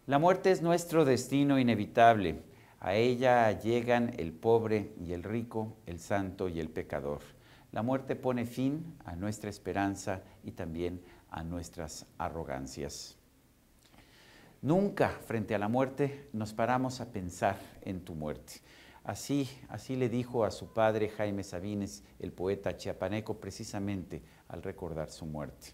La muerte es nuestro destino inevitable. A ella llegan el pobre y el rico, el santo y el pecador. La muerte pone fin a nuestra esperanza y también a nuestras arrogancias. Nunca frente a la muerte nos paramos a pensar en tu muerte. Así le dijo a su padre Jaime Sabines, el poeta chiapaneco, precisamente al recordar su muerte.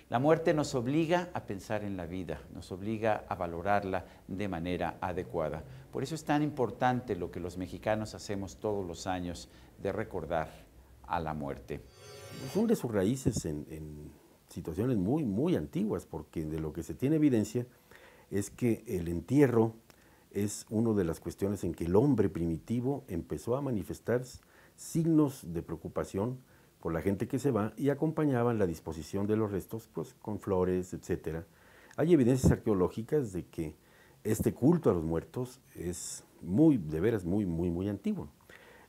La muerte nos obliga a pensar en la vida, nos obliga a valorarla de manera adecuada. Por eso es tan importante lo que los mexicanos hacemos todos los años de recordar a la muerte. Hunde sus raíces en situaciones muy antiguas, porque de lo que se tiene evidencia es que el entierro es una de las cuestiones en que el hombre primitivo empezó a manifestar signos de preocupación por la gente que se va y acompañaban la disposición de los restos pues, con flores, etc. Hay evidencias arqueológicas de que este culto a los muertos es de veras muy antiguo.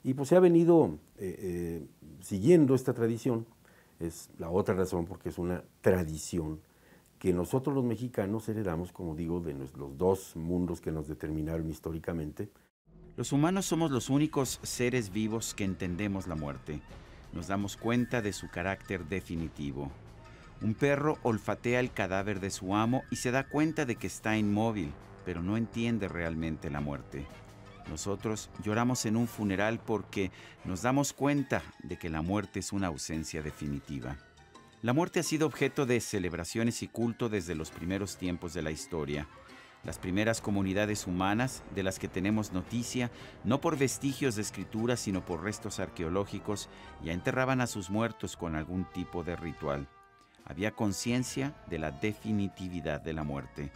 Y pues se ha venido siguiendo esta tradición, es la otra razón porque es una tradición que nosotros los mexicanos heredamos, como digo, de los dos mundos que nos determinaron históricamente. Los humanos somos los únicos seres vivos que entendemos la muerte. Nos damos cuenta de su carácter definitivo. Un perro olfatea el cadáver de su amo y se da cuenta de que está inmóvil, pero no entiende realmente la muerte. Nosotros lloramos en un funeral porque nos damos cuenta de que la muerte es una ausencia definitiva. La muerte ha sido objeto de celebraciones y culto desde los primeros tiempos de la historia. Las primeras comunidades humanas de las que tenemos noticia, no por vestigios de escritura, sino por restos arqueológicos, ya enterraban a sus muertos con algún tipo de ritual. Había conciencia de la definitividad de la muerte.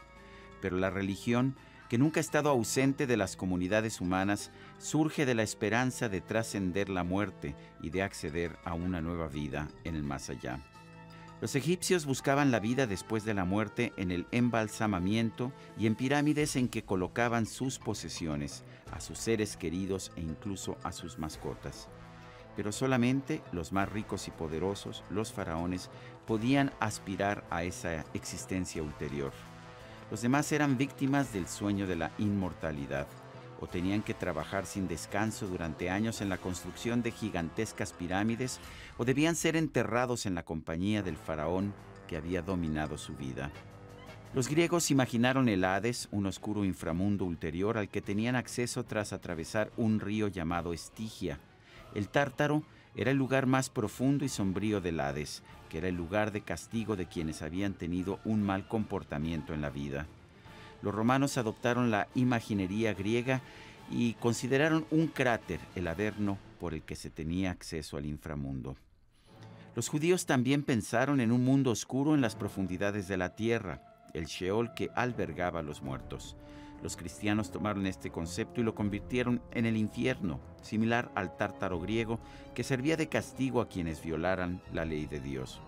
Pero la religión, que nunca ha estado ausente de las comunidades humanas, surge de la esperanza de trascender la muerte y de acceder a una nueva vida en el más allá. Los egipcios buscaban la vida después de la muerte en el embalsamamiento y en pirámides en que colocaban sus posesiones, a sus seres queridos e incluso a sus mascotas. Pero solamente los más ricos y poderosos, los faraones, podían aspirar a esa existencia ulterior. Los demás eran víctimas del sueño de la inmortalidad, o tenían que trabajar sin descanso durante años en la construcción de gigantescas pirámides, o debían ser enterrados en la compañía del faraón que había dominado su vida. Los griegos imaginaron el Hades, un oscuro inframundo ulterior al que tenían acceso tras atravesar un río llamado Estigia. El Tártaro era el lugar más profundo y sombrío del Hades, que era el lugar de castigo de quienes habían tenido un mal comportamiento en la vida. Los romanos adoptaron la imaginería griega y consideraron un cráter el Averno por el que se tenía acceso al inframundo. Los judíos también pensaron en un mundo oscuro en las profundidades de la tierra, el Sheol que albergaba a los muertos. Los cristianos tomaron este concepto y lo convirtieron en el infierno, similar al tártaro griego, que servía de castigo a quienes violaran la ley de Dios.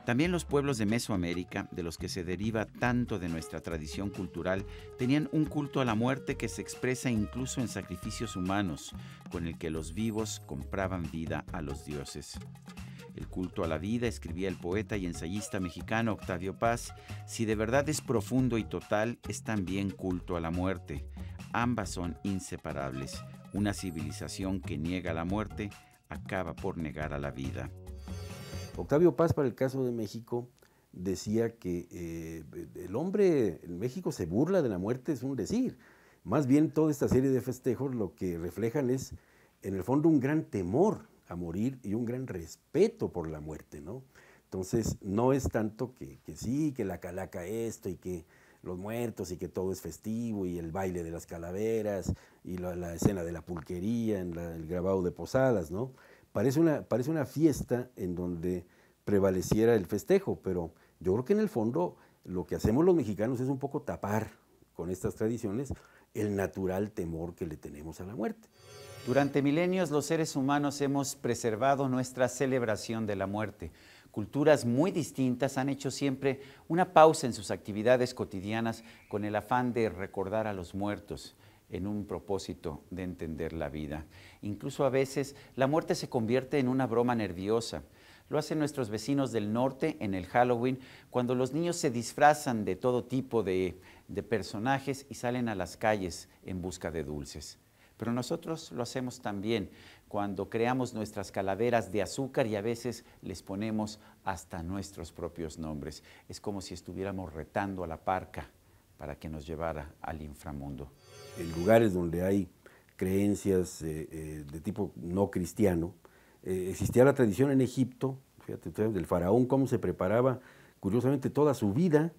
También los pueblos de Mesoamérica, de los que se deriva tanto de nuestra tradición cultural, tenían un culto a la muerte que se expresa incluso en sacrificios humanos, con el que los vivos compraban vida a los dioses. El culto a la vida, escribía el poeta y ensayista mexicano Octavio Paz, si de verdad es profundo y total, es también culto a la muerte. Ambas son inseparables. Una civilización que niega la muerte acaba por negar a la vida. Octavio Paz, para el caso de México, decía que el hombre en México se burla de la muerte, es un decir. Más bien toda esta serie de festejos lo que reflejan es, en el fondo, un gran temor a morir y un gran respeto por la muerte, ¿no? Entonces, no es tanto que sí, que la calaca esto y que los muertos y que todo es festivo y el baile de las calaveras y la escena de la pulquería, el grabado de posadas, ¿no? Parece una fiesta en donde prevaleciera el festejo, pero yo creo que en el fondo lo que hacemos los mexicanos es un poco tapar con estas tradiciones el natural temor que le tenemos a la muerte. Durante milenios los seres humanos hemos preservado nuestra celebración de la muerte. Culturas muy distintas han hecho siempre una pausa en sus actividades cotidianas con el afán de recordar a los muertos en un propósito de entender la vida. Incluso a veces la muerte se convierte en una broma nerviosa. Lo hacen nuestros vecinos del norte en el Halloween, cuando los niños se disfrazan de todo tipo de personajes y salen a las calles en busca de dulces. Pero nosotros lo hacemos también cuando creamos nuestras calaveras de azúcar y a veces les ponemos hasta nuestros propios nombres. Es como si estuviéramos retando a la parca para que nos llevara al inframundo. En lugares donde hay creencias de tipo no cristiano, existía la tradición en Egipto, fíjate, del faraón, cómo se preparaba, curiosamente, toda su vida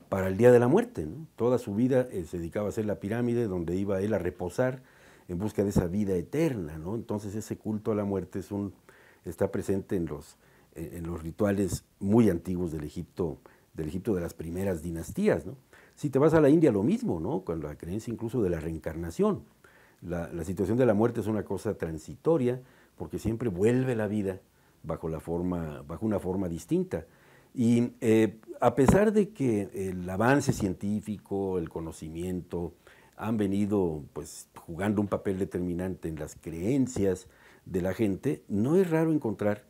para el día de la muerte, ¿no? Toda su vida se dedicaba a hacer la pirámide donde iba él a reposar en busca de esa vida eterna, ¿no? Entonces ese culto a la muerte está presente en los rituales muy antiguos del Egipto de las primeras dinastías, ¿no? Si te vas a la India, lo mismo, ¿no? Con la creencia incluso de la reencarnación. La situación de la muerte es una cosa transitoria, porque siempre vuelve la vida bajo una forma distinta. Y a pesar de que el avance científico, el conocimiento, han venido pues, jugando un papel determinante en las creencias de la gente, no es raro encontrar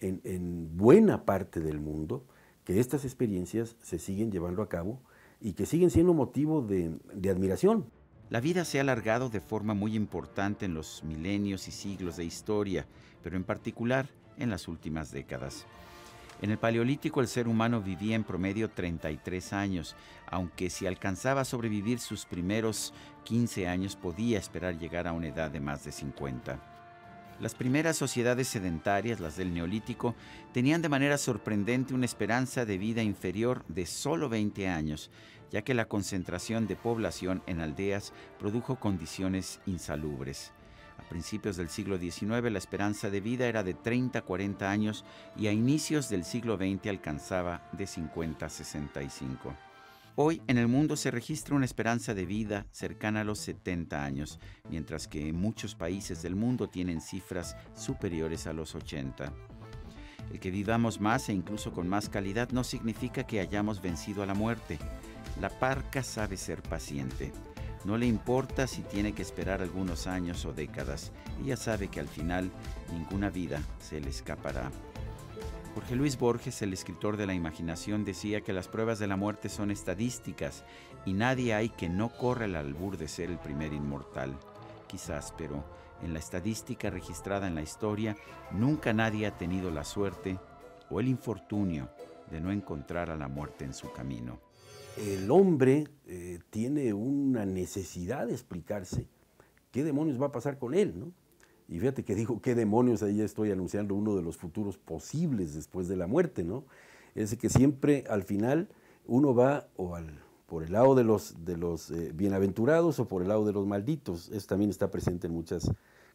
en buena parte del mundo que estas experiencias se siguen llevando a cabo y que siguen siendo motivo de admiración. La vida se ha alargado de forma muy importante en los milenios y siglos de historia, pero en particular en las últimas décadas. En el Paleolítico el ser humano vivía en promedio 33 años, aunque si alcanzaba a sobrevivir sus primeros 15 años podía esperar llegar a una edad de más de 50. Las primeras sociedades sedentarias, las del Neolítico, tenían de manera sorprendente una esperanza de vida inferior de solo 20 años, ya que la concentración de población en aldeas produjo condiciones insalubres. A principios del siglo XIX la esperanza de vida era de 30 a 40 años y a inicios del siglo XX alcanzaba de 50 a 65. Hoy en el mundo se registra una esperanza de vida cercana a los 70 años, mientras que muchos países del mundo tienen cifras superiores a los 80. El que vivamos más e incluso con más calidad no significa que hayamos vencido a la muerte. La parca sabe ser paciente. No le importa si tiene que esperar algunos años o décadas. Ella sabe que al final ninguna vida se le escapará. Jorge Luis Borges, el escritor de la imaginación, decía que las pruebas de la muerte son estadísticas y nadie hay que no corra el albur de ser el primer inmortal. Quizás, pero en la estadística registrada en la historia, nunca nadie ha tenido la suerte o el infortunio de no encontrar a la muerte en su camino. El hombre tiene una necesidad de explicarse qué demonios va a pasar con él, ¿no? Y fíjate que digo, ¿qué demonios? Ahí ya estoy anunciando uno de los futuros posibles después de la muerte, ¿no? Es que siempre al final uno va por el lado de los bienaventurados o por el lado de los malditos. Eso también está presente en muchas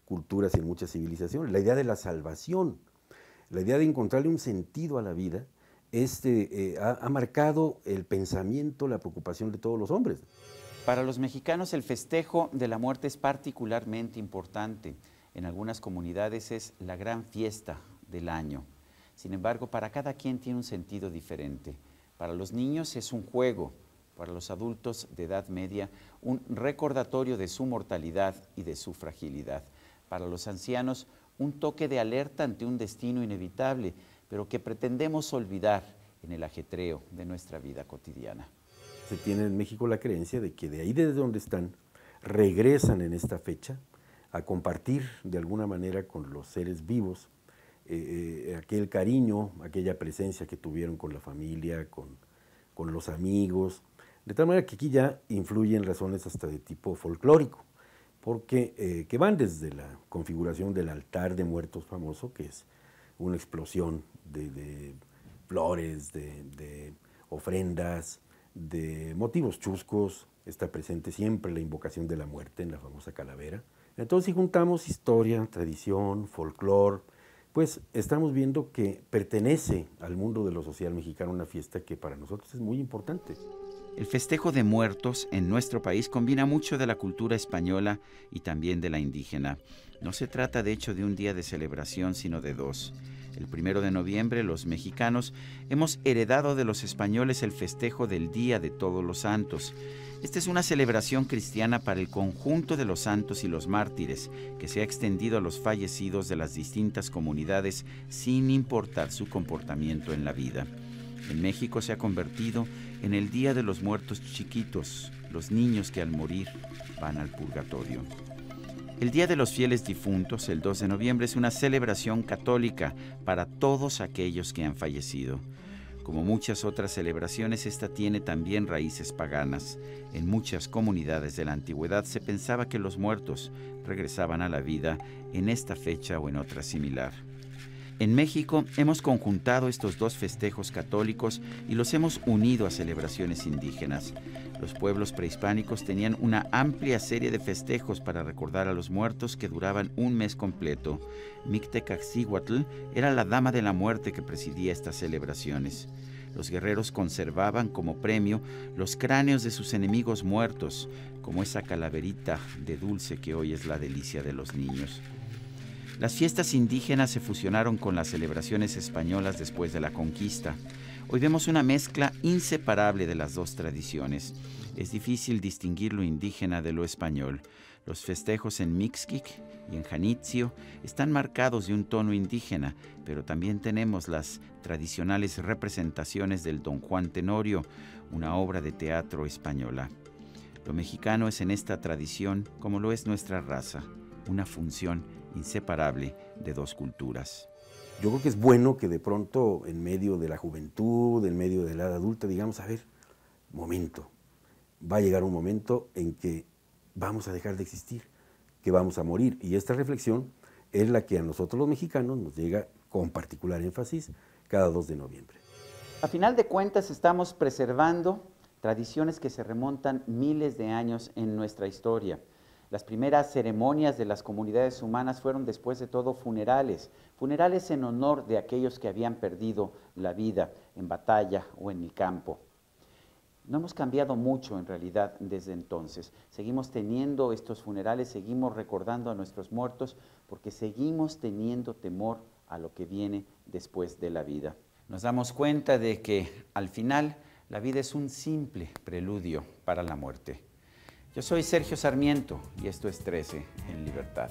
culturas y en muchas civilizaciones. La idea de la salvación, la idea de encontrarle un sentido a la vida, ha marcado el pensamiento, la preocupación de todos los hombres. Para los mexicanos el festejo de la muerte es particularmente importante. En algunas comunidades es la gran fiesta del año. Sin embargo, para cada quien tiene un sentido diferente. Para los niños es un juego, para los adultos de edad media un recordatorio de su mortalidad y de su fragilidad. Para los ancianos un toque de alerta ante un destino inevitable, pero que pretendemos olvidar en el ajetreo de nuestra vida cotidiana. Se tiene en México la creencia de que de ahí desde donde están, regresan en esta fecha a compartir de alguna manera con los seres vivos aquel cariño, aquella presencia que tuvieron con la familia, con los amigos, de tal manera que aquí ya influyen razones hasta de tipo folclórico, porque que van desde la configuración del altar de muertos famoso, que es una explosión de flores, de ofrendas, de motivos chuscos, está presente siempre la invocación de la muerte en la famosa calavera. Entonces, si juntamos historia, tradición, folclore, pues estamos viendo que pertenece al mundo de lo social mexicano una fiesta que para nosotros es muy importante. El festejo de muertos en nuestro país combina mucho de la cultura española y también de la indígena. No se trata de hecho de un día de celebración, sino de dos. El 1 de noviembre, los mexicanos hemos heredado de los españoles el festejo del Día de Todos los Santos. Esta es una celebración cristiana para el conjunto de los santos y los mártires, que se ha extendido a los fallecidos de las distintas comunidades sin importar su comportamiento en la vida. En México se ha convertido en el Día de los Muertos Chiquitos, los niños que al morir van al purgatorio. El Día de los Fieles Difuntos, el 2 de noviembre, es una celebración católica para todos aquellos que han fallecido. Como muchas otras celebraciones, esta tiene también raíces paganas. En muchas comunidades de la antigüedad se pensaba que los muertos regresaban a la vida en esta fecha o en otra similar. En México hemos conjuntado estos dos festejos católicos y los hemos unido a celebraciones indígenas. Los pueblos prehispánicos tenían una amplia serie de festejos para recordar a los muertos que duraban un mes completo. Mictecacihuatl era la dama de la muerte que presidía estas celebraciones. Los guerreros conservaban como premio los cráneos de sus enemigos muertos, como esa calaverita de dulce que hoy es la delicia de los niños. Las fiestas indígenas se fusionaron con las celebraciones españolas después de la conquista. Hoy vemos una mezcla inseparable de las dos tradiciones. Es difícil distinguir lo indígena de lo español. Los festejos en Mixquic y en Janitzio están marcados de un tono indígena, pero también tenemos las tradicionales representaciones del Don Juan Tenorio, una obra de teatro española. Lo mexicano es en esta tradición como lo es nuestra raza, una función inseparable de dos culturas. Yo creo que es bueno que de pronto en medio de la juventud, en medio de la edad adulta, digamos, a ver, momento, va a llegar un momento en que vamos a dejar de existir, que vamos a morir. Y esta reflexión es la que a nosotros los mexicanos nos llega con particular énfasis cada 2 de noviembre. A final de cuentas estamos preservando tradiciones que se remontan miles de años en nuestra historia. Las primeras ceremonias de las comunidades humanas fueron después de todo funerales en honor de aquellos que habían perdido la vida en batalla o en el campo. No hemos cambiado mucho en realidad desde entonces. Seguimos teniendo estos funerales, seguimos recordando a nuestros muertos porque seguimos teniendo temor a lo que viene después de la vida. Nos damos cuenta de que al final la vida es un simple preludio para la muerte. Yo soy Sergio Sarmiento y esto es 13 en Libertad.